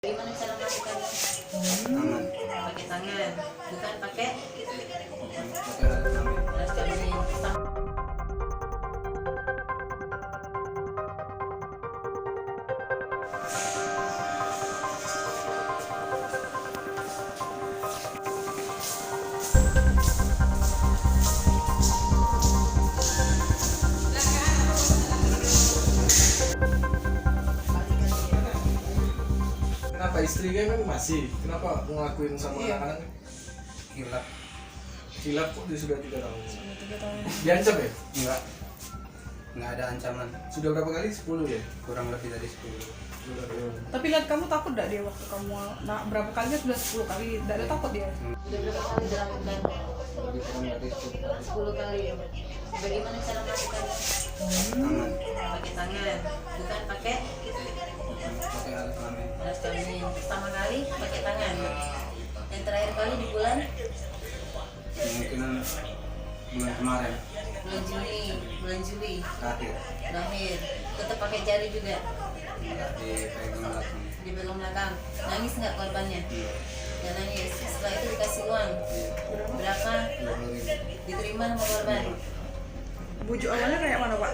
Gimana cara melakukannya? Tangan. Pakai tangan, bukan pakai Pakai alat kelamin. alas kelamin. Kenapa istrinya kan masih? Kenapa ngelakuin sama Iya. anak-anak? Hilap. Hilaf kok dia sudah 3 tahun. Sudah 3 tahun. Diancam ya? Enggak ada ancaman. Sudah berapa kali? 10 ya? Kurang lebih dari 10. Sudah berapa? Tapi lihat kamu takut gak dia waktu kamu berapa kalinya sudah 10 kali, gak ada takut dia? Udah berapa kali dilakukan? Lebih kurang dari 10. 10 kali. Bagaimana cara melakukannya? Tangan. Pakai tangan, bukan pakai Pakai alat kelamin. alas kelamin. Pertama kali pakai tangan. Yang terakhir kali di bulan Kemungkinan bulan kemarin bulan Juli terakhir. terakhir. Tetap pakai jari juga. Enggak dipegang belakang. Di belakang. Nangis nggak korbannya? Iya. Dan nangis. Setelah itu dikasih uang. Iya. Berapa? 20.000. Diterima sama korban. Bujuk awalnya kayak mana Pak?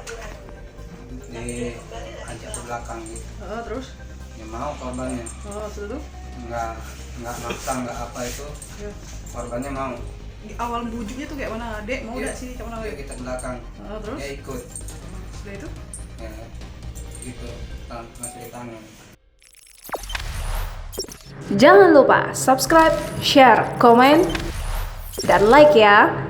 Diajak ke belakang gitu. Terus? Ya mau korbannya. Terus tuh? Enggak maksa, enggak apa itu. Ya. Korbannya mau. Di awal bujuknya tuh kayak mana? Dek mau Iya. gak sih? Kamu Dia kita belakang. Terus? Dia ikut. Udah itu? Ya gitu. Masih di tangan. Jangan lupa subscribe, share, komen, dan like ya.